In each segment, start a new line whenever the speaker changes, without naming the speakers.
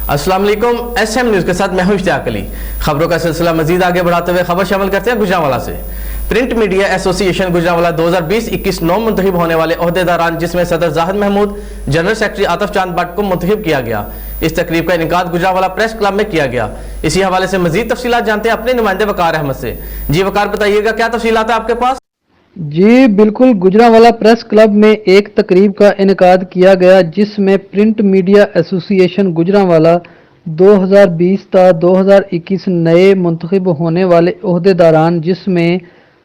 अस्सलाम वालेकुम। SM news के साथ मैं हूं इश्तियाक अली। खबरों का सिलसिला मजीद आगे बढ़ाते हुए खबर शामिल करते हैं गुजरांवाला से। प्रिंट मीडिया एसोसिएशन गुजरांवाला 2020-21 नौ मुंतखब होने वाले ओहदेदारान, जिसमें सदर जाहिद महमूद, जनरल सेक्रेटरी आतिफ चांद भट्ट को मुंतखब किया गया। इस तकरीब का इनेकाद गुजरांवाला प्रेस क्लब में किया गया। इसी हवाले से मजीद तफसीलात जानते हैं अपने नुमाइंदे वकार अहमद से। जी वकार, बताइएगा क्या तफसीलात है आपके पास?
जी बिल्कुल, गुजरांवाला प्रेस क्लब में एक तकरीब का इनेकाद किया गया, जिसमें प्रिंट मीडिया एसोसिएशन गुजरांवाला 2020 ता 2021 नए मुंतखब होने वाले ओहदेदारान, जिसमें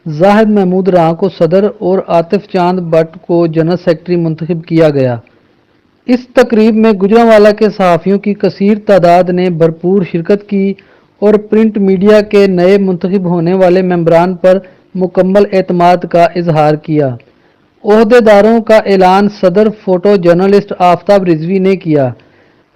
जाहिद महमूद रां को सदर और आतिफ चांद भट्ट को जनरल सेक्रेटरी मुंतखब किया गया। इस तकरीब में गुजरांवाला के सहाफ़ियों की कसीर तादाद ने भरपूर शिरकत की और प्रिंट मीडिया के नए मुंतखब होने वाले मेंबरान पर मुकम्मल एतमाद का इजहार किया। ओहदेदारों का ऐलान सदर फोटो जर्नलिस्ट आफ्ताब रिजवी ने किया।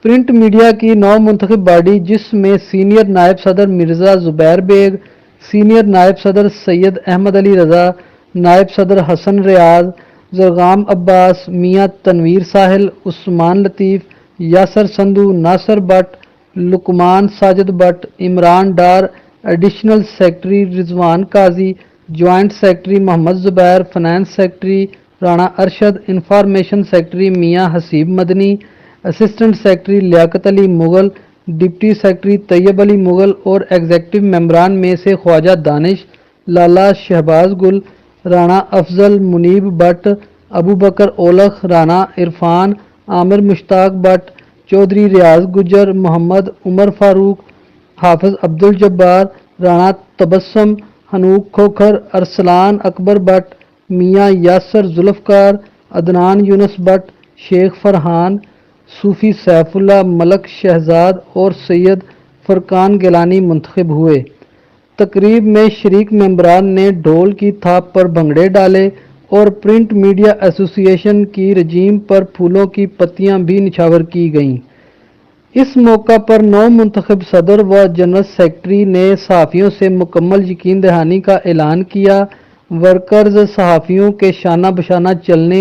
प्रिंट मीडिया की नौ मुंतखब बॉडी, जिसमें सीनियर नायब सदर मिर्ज़ा ज़ुबैर बेग, सीनियर नायब सदर सैयद अहमद अली रज़ा, नायब सदर हसन रियाज, Zargham Abbas, Mian Tanveer Sahil, Usman Latif, Yasir Sandhu, Nasir Bhatt, Luqman Sajid Bhatt, Imran Dar, additional secretary Rizwan Qazi, joint secretary Mohammad Zubair, finance secretary Rana Arshad, information secretary Mian Haseeb Madni, assistant secretary Liaquat Ali Mughal, deputy secretary Tayyab Ali Mughal और एग्जीक्यूटिव मेंबरान में से ख्वाजा दानिश, लाला शहबाज गुल, राणा अफजल, मुनीब भट्ट, अबू बकर ओलख, राणा इरफान, आमिर मुश्ताक भट्ट, चौधरी रियाज गुजर, मोहम्मद उमर फारूक, हाफिज अब्दुल जब्बार, राणा तबस्सुम, हनूक खोखर, अरसलान अकबर भट्ट, मियाँ यासर जुल्फ़कार, अदनान यूनुस भट्ट, शेख फरहान, सूफी सैफुल्ला, मलक शहजाद और सैयद फरकान गिलानी मुंतखब हुए। तकरीब में शरीक मेंबरान ने ढोल की थाप पर भंगड़े डाले और प्रिंट मीडिया एसोसिएशन की रजीम पर फूलों की पत्तियां भी निछावर की गईं। इस मौका पर नौ मुंतखब सदर व जनरल सेक्रेटरी ने सहाफ़ियों से मुकम्मल यकीन दहानी का ऐलान किया। वर्कर्स सहाफ़ियों के शाना बशाना चलने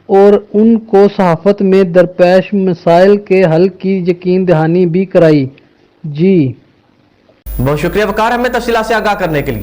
और उनको सहाफ़त में दरपेश मसाइल के हल की यकीन दहानी भी कराई। जी
बहुत शुक्रिया वकार, हमें तफसीलात से आगाह करने के लिए।